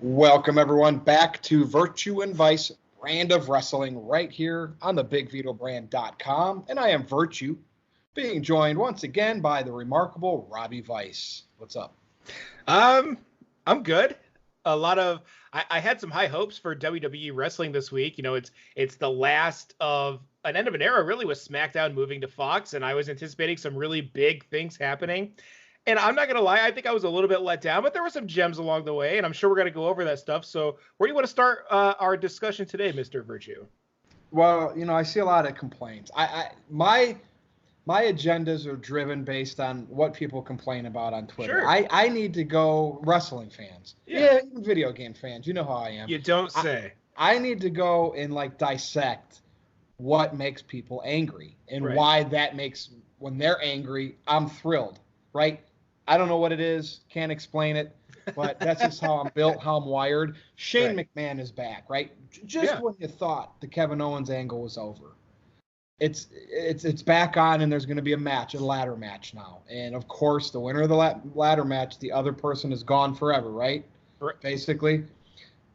Welcome, everyone, back to Virtue and Vice Brand of Wrestling right here on the BigVitoBrand.com. And I am Virtue, being joined once again by the remarkable Robbie Vice. What's up? I'm good. I had some high hopes for WWE wrestling this week. It's the last of an end of an era, really, with SmackDown moving to Fox, and I was anticipating some really big things happening. And I'm not gonna lie, I think I was a little bit let down, but there were some gems along the way, and I'm sure we're gonna go over that stuff. So, where do you want to start our discussion today, Mr. Virtue? Well, I see a lot of complaints. My agendas are driven based on what people complain about on Twitter. Sure. I need to go wrestling fans. Yeah, even video game fans. You know how I am. You don't say. I need to go and dissect what makes people angry and Right. why that makes, when they're angry, I'm thrilled, right? I don't know what it is, can't explain it, but that's just how I'm built, how I'm wired. Shane Right. McMahon is back, right? Just when you thought the Kevin Owens angle was over, it's back on, and there's going to be a ladder match now. And of course, the winner of the ladder match, the other person is gone forever, right? Basically.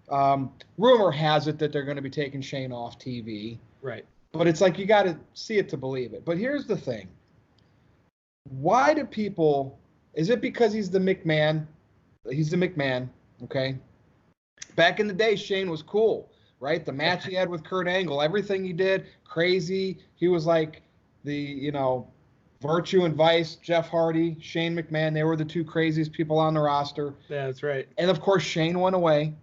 Rumor has it that they're going to be taking Shane off TV. Right. But it's like you got to see it to believe it. But here's the thing. Why do people... Is it because he's the McMahon? He's the McMahon, okay? Back in the day, Shane was cool, right? The match he had with Kurt Angle, everything he did, crazy. He was like the, Virtue and Vice, Jeff Hardy, Shane McMahon. They were the two craziest people on the roster. Yeah, that's right. And, of course, Shane went away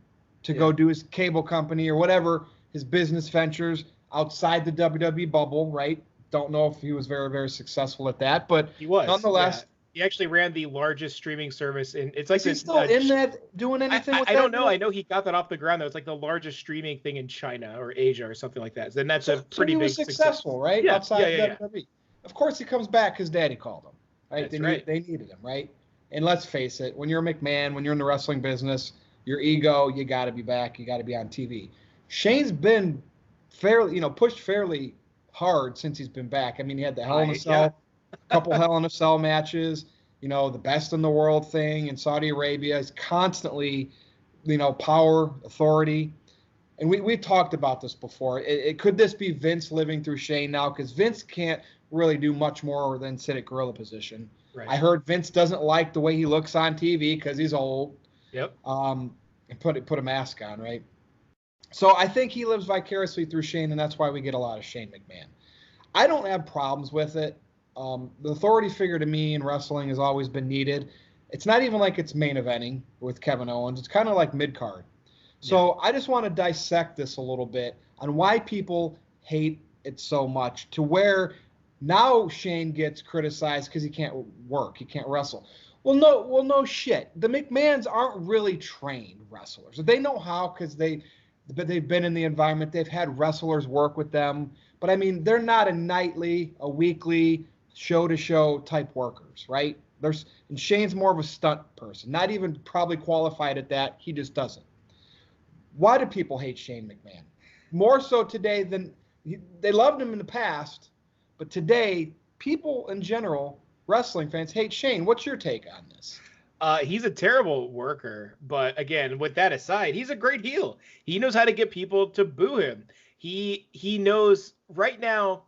to go do his cable company or whatever, his business ventures outside the WWE bubble, right? Don't know if he was very, very successful at that, but he was. Nonetheless... Yeah. He actually ran the largest streaming service it's like Is he still in that doing anything with that? I don't know. I know he got that off the ground though. It's like the largest streaming thing in China or Asia or something like that. And that's a pretty big successful, right? Yeah, Outside WWE. Of course he comes back because Daddy called him. Right? That's They needed him, right? And let's face it, when you're a McMahon, when you're in the wrestling business, your ego, you gotta be back, you gotta be on TV. Shane's been fairly, pushed fairly hard since he's been back. I mean, he had the Hell in a Cell, a couple Hell in a Cell matches, the best in the world thing in Saudi Arabia is constantly, power, authority. And we've talked about this before. Could this be Vince living through Shane now? Because Vince can't really do much more than sit at gorilla position. Right. I heard Vince doesn't like the way he looks on TV because he's old. Yep. And put a mask on, right? So I think he lives vicariously through Shane, and that's why we get a lot of Shane McMahon. I don't have problems with it. The authority figure to me in wrestling has always been needed. It's not even like it's main eventing with Kevin Owens. It's kind of like mid-card. So I just want to dissect this a little bit on why people hate it so much, to where now Shane gets criticized because he can't work, he can't wrestle. Well, no shit. The McMahons aren't really trained wrestlers. They know how because they've been in the environment. They've had wrestlers work with them. But, I mean, they're not a nightly, a weekly, show-to-show type workers, right? And Shane's more of a stunt person, not even probably qualified at that. He just doesn't. Why do people hate Shane McMahon? More so today than they loved him in the past, but today, people in general, wrestling fans, hate Shane. What's your take on this? He's a terrible worker, but again, with that aside, he's a great heel. He knows how to get people to boo him. He knows right now,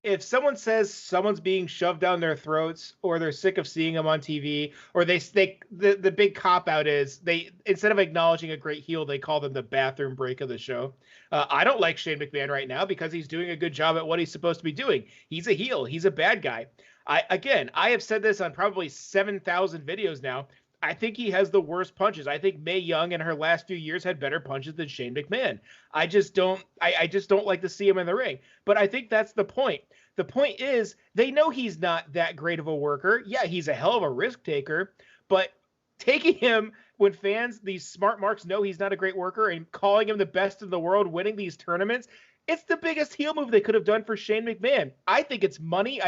if someone says someone's being shoved down their throats, or they're sick of seeing them on TV, or the big cop out is they, instead of acknowledging a great heel, they call them the bathroom break of the show. I don't like Shane McMahon right now because he's doing a good job at what he's supposed to be doing. He's a heel. He's a bad guy. I have said this on probably 7,000 videos now. I think he has the worst punches. I think Mae Young in her last few years had better punches than Shane McMahon. I just don't like to see him in the ring. But I think that's the point. The point is they know he's not that great of a worker. Yeah, he's a hell of a risk taker, but taking him when fans, these smart marks, know he's not a great worker and calling him the best in the world, winning these tournaments, it's the biggest heel move they could have done for Shane McMahon. I think it's money.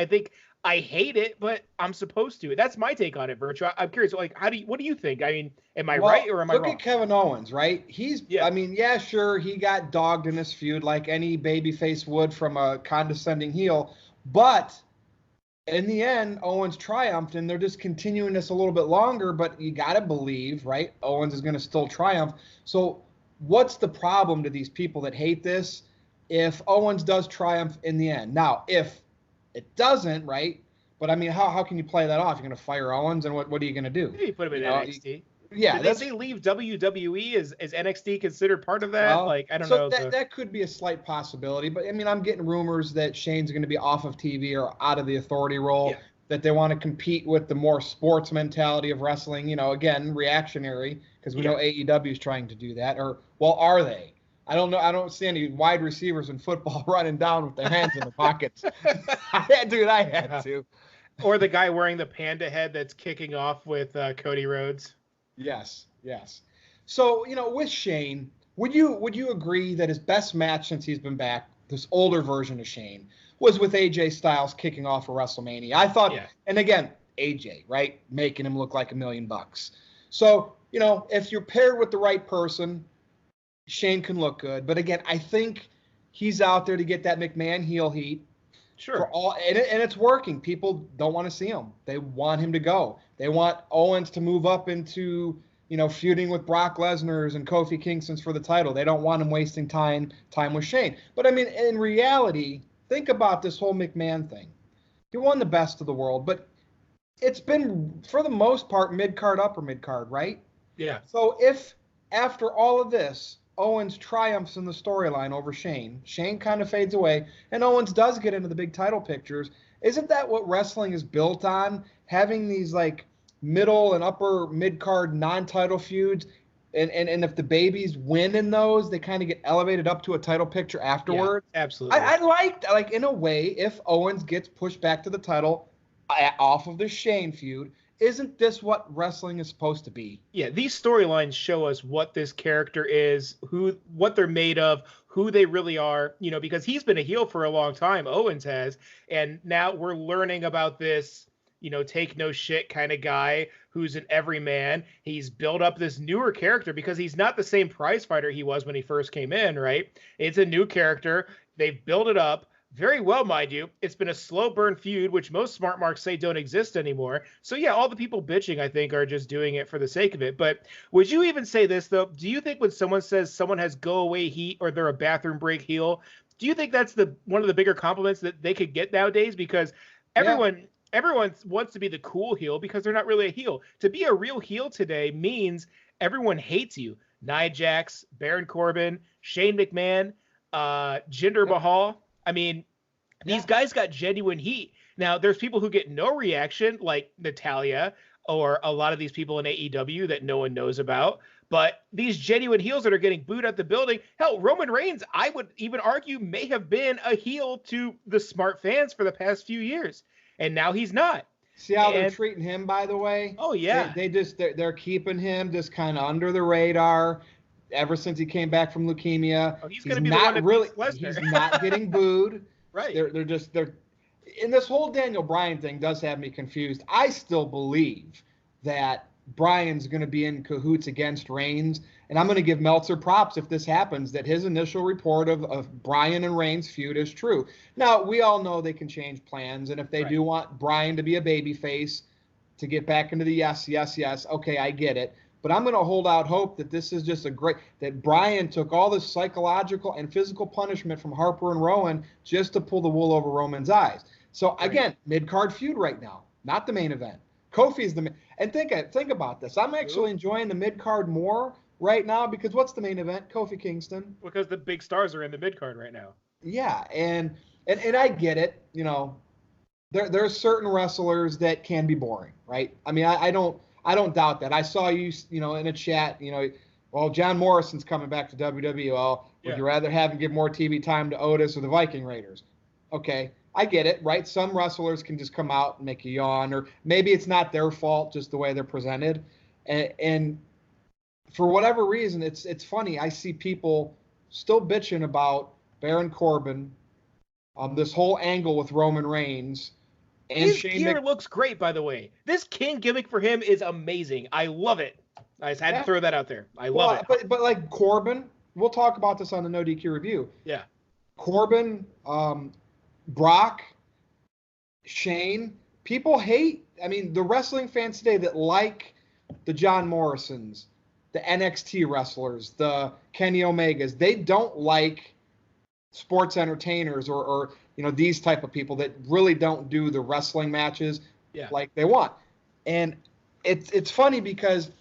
I hate it, but I'm supposed to. That's my take on it, Virtue. I'm curious, what do you think? I mean, am I right or am I wrong? Look at Kevin Owens, right? Sure, he got dogged in this feud like any babyface would from a condescending heel, but in the end, Owens triumphed, and they're just continuing this a little bit longer, but you got to believe, right? Owens is going to still triumph. So, what's the problem to these people that hate this if Owens does triumph in the end? Now, if it doesn't, right? But I mean, how can you play that off? You're going to fire Owens, and what are you going to do? Maybe put him in NXT. Yeah, Did they say leave WWE? Is NXT considered part of that? well, I don't so know. that could be a slight possibility. But I mean, I'm getting rumors that Shane's going to be off of TV or out of the authority role. Yeah. That they want to compete with the more sports mentality of wrestling. Again, reactionary, because we know AEW is trying to do that. Or, well, are they? I don't know. I don't see any wide receivers in football running down with their hands in their pockets. Dude, I had to. Or the guy wearing the panda head that's kicking off with Cody Rhodes. Yes. So, with Shane, would you agree that his best match since he's been back, this older version of Shane, was with AJ Styles kicking off a WrestleMania? I thought, and again, AJ, right? Making him look like $1 million. So, if you're paired with the right person, Shane can look good. But again, I think he's out there to get that McMahon heel heat. Sure. And it's working. People don't want to see him. They want him to go. They want Owens to move up into, feuding with Brock Lesnar's and Kofi Kingston's for the title. They don't want him wasting time with Shane. But I mean, in reality, think about this whole McMahon thing. He won the best of the world, but it's been, for the most part, mid-card, upper mid-card, right? Yeah. So if after all of this, Owens triumphs in the storyline over Shane kind of fades away, and Owens does get into the big title pictures, isn't that what wrestling is built on? Having these like middle and upper mid-card non-title feuds, and if the babies win in those, they kind of get elevated up to a title picture afterwards. Yeah, absolutely. I liked, in a way, if Owens gets pushed back to the title off of the Shane feud, isn't this what wrestling is supposed to be? Yeah, these storylines show us what this character is, what they're made of, who they really are, because he's been a heel for a long time, Owens has, and now we're learning about this, take no shit kind of guy who's an everyman. He's built up this newer character because he's not the same prize fighter he was when he first came in, right? It's a new character. They've built it up very well, mind you. It's been a slow burn feud, which most smart marks say don't exist anymore. So yeah, all the people bitching, I think, are just doing it for the sake of it. But would you even say this, though? Do you think when someone says someone has go away heat or they're a bathroom break heel, do you think that's one of the bigger compliments that they could get nowadays? Because everyone wants to be the cool heel because they're not really a heel. To be a real heel today means everyone hates you. Nia Jax, Baron Corbin, Shane McMahon, Jinder Mahal. I mean, these guys got genuine heat. Now, there's people who get no reaction, like Natalya, or a lot of these people in AEW that no one knows about. But these genuine heels that are getting booed out the building, hell, Roman Reigns, I would even argue, may have been a heel to the smart fans for the past few years. And now he's not. See how they're treating him, by the way? Oh, yeah. They're keeping him just kind of under the radar. Ever since he came back from leukemia, he's going to be not really. He's not getting booed. Right. They're. And this whole Daniel Bryan thing does have me confused. I still believe that Bryan's going to be in cahoots against Reigns, and I'm going to give Meltzer props if this happens, that his initial report of Bryan and Reigns feud is true. Now, we all know they can change plans, and if they do want Bryan to be a babyface to get back into the yes, okay, I get it. But I'm going to hold out hope that this is just that Bryan took all this psychological and physical punishment from Harper and Rowan just to pull the wool over Roman's eyes. So again, mid-card feud right now, not the main event. Kofi's the main, and think about this. I'm actually enjoying the mid-card more right now because what's the main event? Kofi Kingston. Because the big stars are in the mid-card right now. Yeah, and I get it. There are certain wrestlers that can be boring, right? I mean, I don't doubt that. I saw you, in a chat, well, John Morrison's coming back to WWE. Well, would you rather have him give more TV time to Otis or the Viking Raiders? Okay, I get it, right? Some wrestlers can just come out and make you yawn, or maybe it's not their fault, just the way they're presented. And for whatever reason, it's funny. I see people still bitching about Baron Corbin, this whole angle with Roman Reigns. And his gear looks great, by the way. This King gimmick for him is amazing. I love it. I just had to throw that out there. I love it. But like Corbin, we'll talk about this on the No DQ review. Yeah. Corbin, Brock, Shane, people hate. I mean, the wrestling fans today that like the John Morrisons, the NXT wrestlers, the Kenny Omegas, they don't like sports entertainers or these type of people that really don't do the wrestling matches like they want. And it's funny because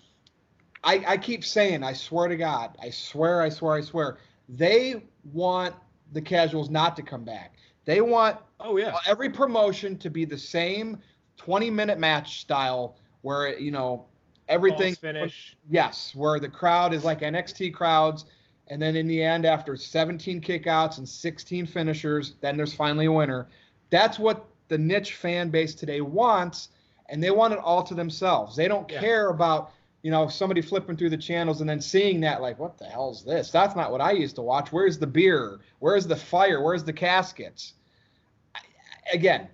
I keep saying, I swear to God, I swear, they want the casuals not to come back. They want every promotion to be the same 20-minute match style where, everything. False finish. Yes, where the crowd is like NXT crowds. And then in the end, after 17 kickouts and 16 finishers, then there's finally a winner. That's what the niche fan base today wants, and they want it all to themselves. They don't care about, somebody flipping through the channels and then seeing that like, what the hell is this? That's not what I used to watch. Where's the beer? Where's the fire? Where's the caskets? Again,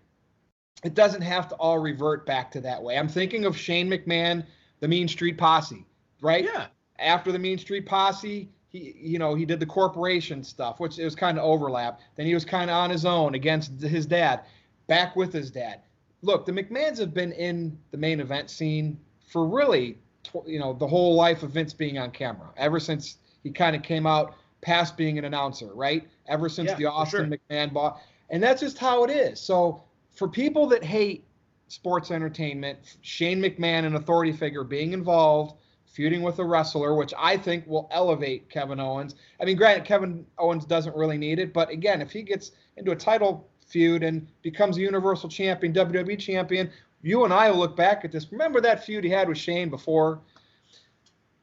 it doesn't have to all revert back to that way. I'm thinking of Shane McMahon, the Mean Street Posse, right? Yeah. After the Mean Street Posse, he did the corporation stuff, which it was kind of overlap. Then he was kind of on his own against his dad, back with his dad. Look, the McMahons have been in the main event scene for really, the whole life of Vince being on camera, ever since he kind of came out past being an announcer, right? Ever since the Austin McMahon bought. And that's just how it is. So for people that hate sports entertainment, Shane McMahon, an authority figure, being involved, feuding with a wrestler, which I think will elevate Kevin Owens. I mean, granted, Kevin Owens doesn't really need it, but again, if he gets into a title feud and becomes a Universal Champion, WWE Champion, you and I will look back at this. Remember that feud he had with Shane before?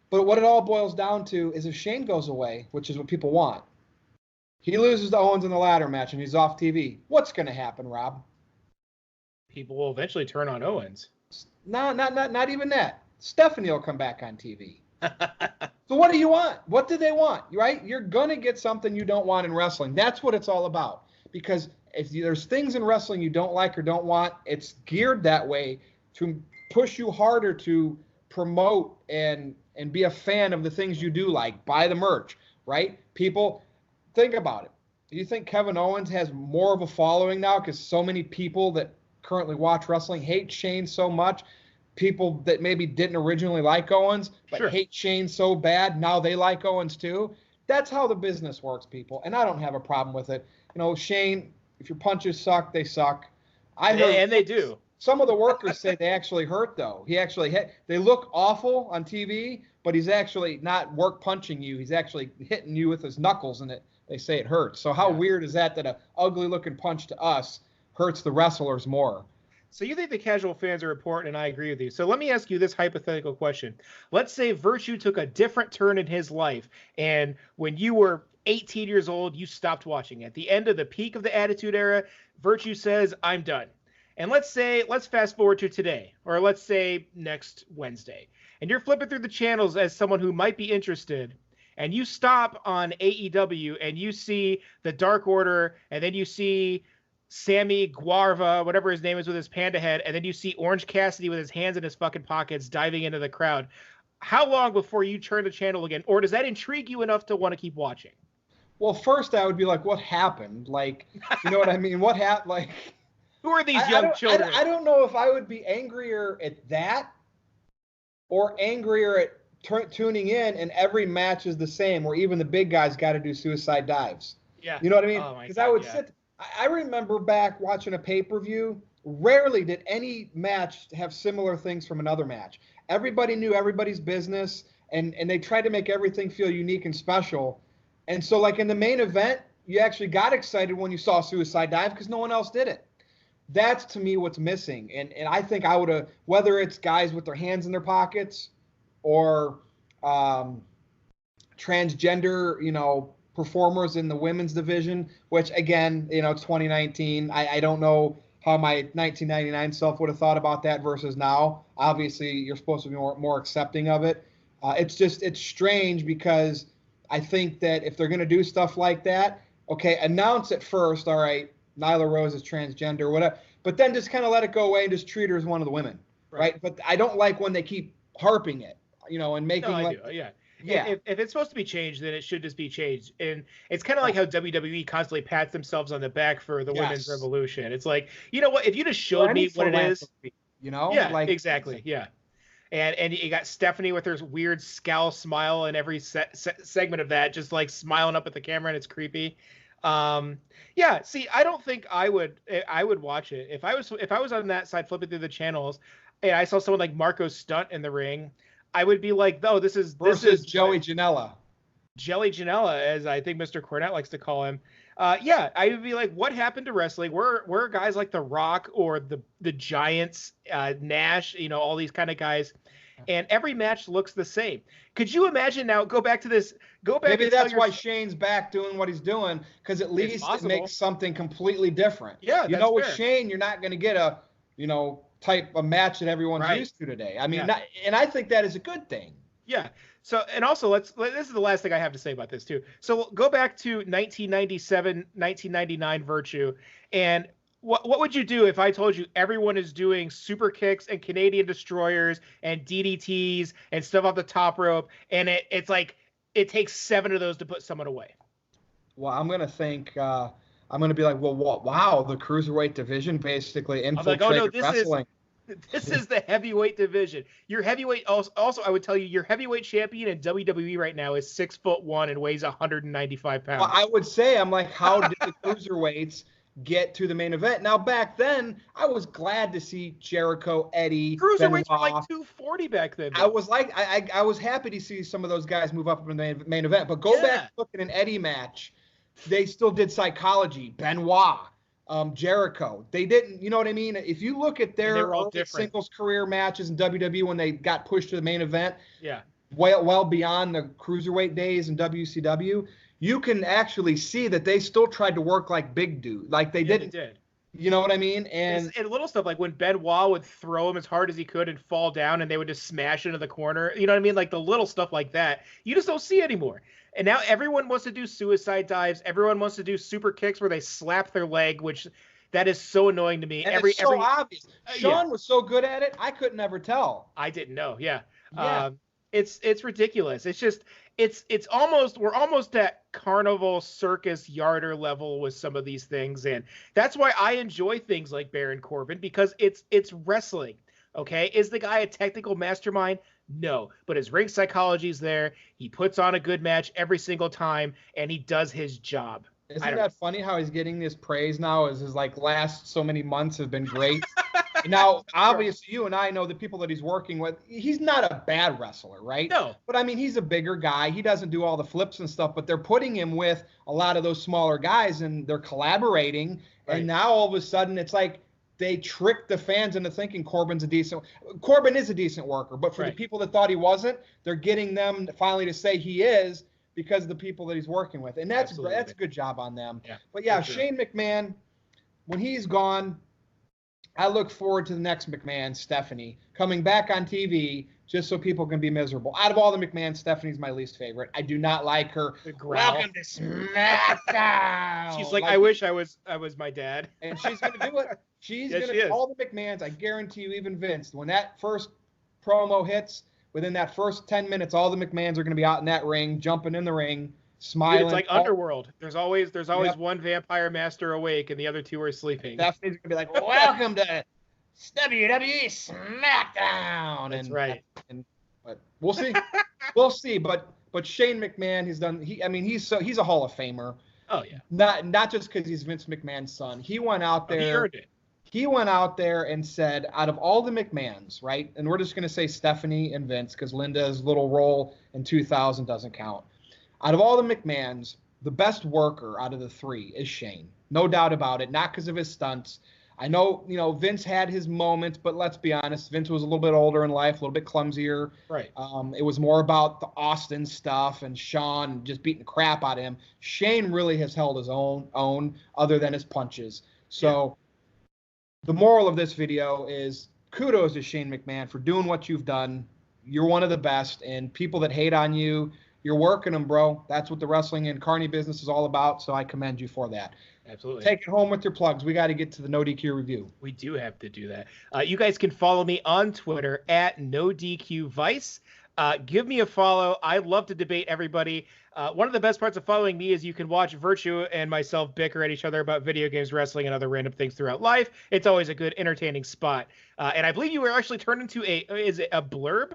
But what it all boils down to is if Shane goes away, which is what people want, he loses to Owens in the ladder match and he's off TV. What's going to happen, Rob? People will eventually turn on Owens. No, not even that. Stephanie will come back on TV. So what do you want? What do they want? Right? You're going to get something you don't want in wrestling. That's what it's all about. Because if there's things in wrestling you don't like or don't want, it's geared that way to push you harder to promote and be a fan of the things you do like. Buy the merch, right? People, think about it. Do you think Kevin Owens has more of a following now because so many people that currently watch wrestling hate Shane so much? People that maybe didn't originally like Owens, but hate Shane so bad, now they like Owens too. That's how the business works, people, and I don't have a problem with it. Shane, if your punches suck, they suck. And they do. Some of the workers say they actually hurt, though. He actually hit. They look awful on TV, but he's actually not work punching you. He's actually hitting you with his knuckles, and they say it hurts. So how weird is that an ugly-looking punch to us hurts the wrestlers more? So you think the casual fans are important, and I agree with you. So let me ask you this hypothetical question. Let's say Virtue took a different turn in his life, and when you were 18 years old, you stopped watching. At the end of the peak of the Attitude Era, Virtue says, I'm done. And let's fast forward to today, or let's say next Wednesday, and you're flipping through the channels as someone who might be interested, and you stop on AEW, and you see the Dark Order, and then you see Sammy Guevara, whatever his name is, with his panda head, and then you see Orange Cassidy with his hands in his fucking pockets diving into the crowd. How long before you turn the channel again? Or does that intrigue you enough to want to keep watching? Well, first I would be like, what happened? Like, you know what I mean? What happened? Like, who are these young children? I don't know if I would be angrier at that or angrier at tuning in and every match is the same, where even the big guys got to do suicide dives. Yeah. You know what I mean? Because I would sit. I remember back watching a pay-per-view, rarely did any match have similar things from another match. Everybody knew everybody's business, and they tried to make everything feel unique and special. And so, like, in the main event, you actually got excited when you saw Suicide Dive because no one else did it. That's, to me, what's missing. And I think I would have, whether it's guys with their hands in their pockets or transgender, performers in the women's division, which again, it's 2019. I don't know how my 1999 self would have thought about that versus now. Obviously, you're supposed to be more accepting of it. It's strange because I think that if they're going to do stuff like that, okay, announce it first. All right, Nyla Rose is transgender, whatever. But then just kind of let it go away and just treat her as one of the women, right? But I don't like when they keep harping it, and making I do. Yeah. Yeah. If it's supposed to be changed, then it should just be changed. And it's kind of like how WWE constantly pats themselves on the back for the women's revolution. It's like, you know what? If you just showed me what it is, yeah, like exactly, yeah. And you got Stephanie with her weird scowl smile in every segment of that, just like smiling up at the camera, and it's creepy. Yeah. See, I don't think I would watch it if I was on that side flipping through the channels, and I saw someone like Marco Stunt in the ring. I would be like, oh, this is Joey Janela. Jelly Janela, as I think Mr. Cornette likes to call him. Yeah, I would be like, what happened to wrestling? Where guys like The Rock or the Giants, Nash, all these kind of guys, and every match looks the same. Could you imagine now? Go back. Maybe that's why Shane's back doing what he's doing, because at least it makes something completely different. Yeah, with Shane, you're not going to get a type of match that everyone's used to today. I mean, and I think that is a good thing. Yeah. So, and also this is the last thing I have to say about this too. So go back to 1997, 1999 Virtue, and what would you do if I told you everyone is doing super kicks and Canadian destroyers and DDTs and stuff off the top rope, and it's like it takes 7 of those to put someone away? Well, I'm gonna think. I'm gonna be like, well, wow, the cruiserweight division basically infiltrated wrestling. This is the heavyweight division. Your heavyweight also I would tell you your heavyweight champion in WWE right now is 6'1" and weighs 195 pounds. Well, I would say, I'm like, how did the cruiserweights get to the main event? Now back then, I was glad to see Jericho, Eddie, cruiserweights were like 240 back then. I was like, I was happy to see some of those guys move up in the main event. But go back and look at an Eddie match. They still did psychology. Benoit. Jericho, they didn't, you know what I mean? If you look at their singles career matches in WWE when they got pushed to the main event, well beyond the cruiserweight days in WCW, you can actually see that they still tried to work like big dude, like they didn't. They did. You know what I mean? And little stuff like when Benoit would throw him as hard as he could and fall down, and they would just smash into the corner. You know what I mean? Like the little stuff like that, you just don't see anymore. And now everyone wants to do suicide dives. Everyone wants to do super kicks where they slap their leg, which that is so annoying to me. And it's so obvious. Sean was so good at it, I could never tell. I didn't know. Yeah. It's ridiculous. It's just it's almost, we're almost at carnival circus yarder level with some of these things, and that's why I enjoy things like Baron Corbin, because it's wrestling. Okay, is the guy a technical mastermind? No, but his ring psychology is there. He puts on a good match every single time, and he does his job. Isn't that funny how he's getting this praise now as his last so many months have been great? Now, obviously, you and I know the people that he's working with. He's not a bad wrestler, right? No. But, I mean, he's a bigger guy. He doesn't do all the flips and stuff, but they're putting him with a lot of those smaller guys, and they're collaborating. Right. And now, all of a sudden, it's like they tricked the fans into thinking Corbin is a decent worker. But for the people that thought he wasn't, they're getting them finally to say he is because of the people that he's working with. And that's a good job on them. Yeah, but, yeah, Shane McMahon, when he's gone, I look forward to the next McMahon, Stephanie, coming back on TV just so people can be miserable. Out of all the McMahons, Stephanie's my least favorite. I do not like her. Welcome to SmackDown. She's like, I wish I was my dad. And she's going to do it. She's going to all the McMahons. I guarantee you, even Vince, when that first promo hits, within that first 10 minutes, all the McMahons are going to be out in that ring, jumping in the ring, smiling. Dude, it's like Underworld. There's always one vampire master awake and the other two are sleeping. Stephanie's gonna be like, "Welcome to WWE SmackDown." That's right. But we'll see. We'll see. But Shane McMahon, he's a Hall of Famer. Oh yeah. Not just because he's Vince McMahon's son. He went out there. He earned it. He went out there and said, out of all the McMahons, right? And we're just gonna say Stephanie and Vince because Linda's little role in 2000 doesn't count. Out of all the McMahons, the best worker out of the three is Shane. No doubt about it. Not because of his stunts. I know, Vince had his moments, but let's be honest. Vince was a little bit older in life, a little bit clumsier. Right. It was more about the Austin stuff and Shawn just beating the crap out of him. Shane really has held his own other than his punches. So the moral of this video is kudos to Shane McMahon for doing what you've done. You're one of the best, and people that hate on you, you're working them, bro. That's what the wrestling and carny business is all about, so I commend you for that. Absolutely. Take it home with your plugs. We got to get to the No DQ review. We do have to do that. You guys can follow me on Twitter at NoDQVice. Give me a follow. I love to debate everybody. One of the best parts of following me is you can watch Virtue and myself bicker at each other about video games, wrestling, and other random things throughout life. It's always a good, entertaining spot. And I believe you were actually turned into is it a blurb?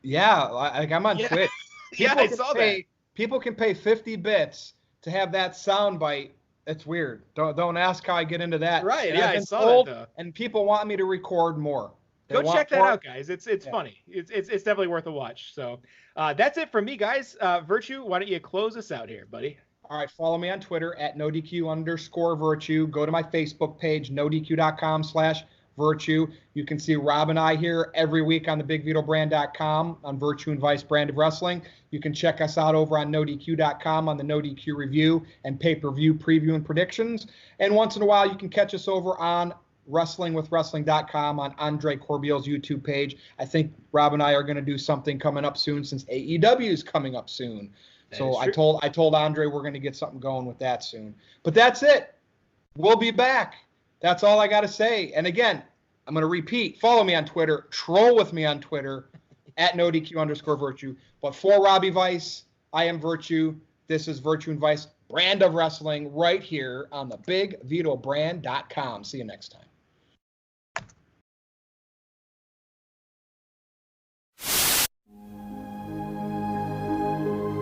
Yeah, like I'm on Twitch. Yeah, I saw that. People can pay 50 bits to have that sound bite. It's weird. Don't ask how I get into that. Right, And yeah, I saw that though. And people want me to record more. Go check that out, guys. It's funny. It's definitely worth a watch. So that's it from me, guys. Virtue, why don't you close us out here, buddy? All right, follow me on Twitter at @NoDQ_Virtue. Go to my Facebook page, nodq.com/Virtue. You can see Rob and I here every week on the BigVitoBrand.com on Virtue and Vice brand of wrestling. You can check us out over on NoDQ.com on the NoDQ review and pay-per-view preview and predictions. And once in a while, you can catch us over on WrestlingWithWrestling.com on Andre Corbeil's YouTube page. I think Rob and I are going to do something coming up soon since AEW is coming up soon. So I told Andre we're going to get something going with that soon. But that's it. We'll be back. That's all I got to say. And again, I'm going to repeat. Follow me on Twitter. Troll with me on Twitter at NoDQ_Virtue. But for Robbie Vice, I am Virtue. This is Virtue and Vice brand of wrestling right here on the BigVitoBrand.com. See you next time.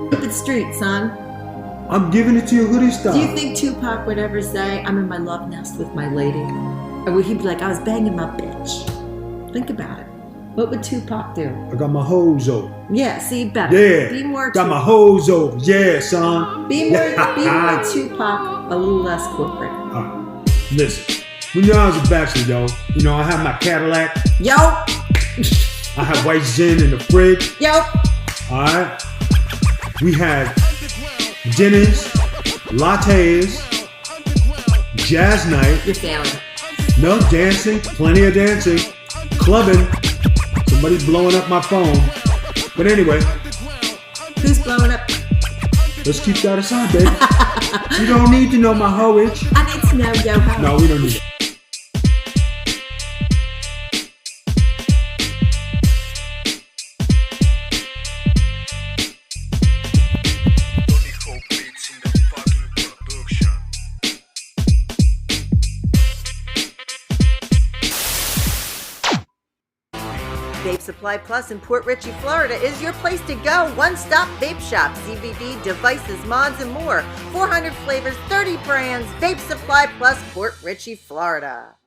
Stupid street, son. I'm giving it to you hoodie style. Do you think Tupac would ever say, I'm in my love nest with my lady? Or would he be like, I was banging my bitch? Think about it. What would Tupac do? I got my hose over. Yeah, see, better. Yeah. Be more got my hose over. Yeah, son. Be more Tupac, a little less corporate. Listen, when I was a bachelor, yo, you know, I had my Cadillac. Yo. I had white gin in the fridge. Yo. All right. We had dinners, lattes, jazz night. You're failing. No dancing, plenty of dancing, clubbing. Somebody's blowing up my phone. But anyway. Who's blowing up? Let's keep that aside, baby. You don't need to know my hoage. I need to know your hoe. No, we don't need it. Vape Supply Plus in Port Richey, Florida is your place to go. One-stop vape shop, CBD, devices, mods, and more. 400 flavors, 30 brands. Vape Supply Plus, Port Richey, Florida.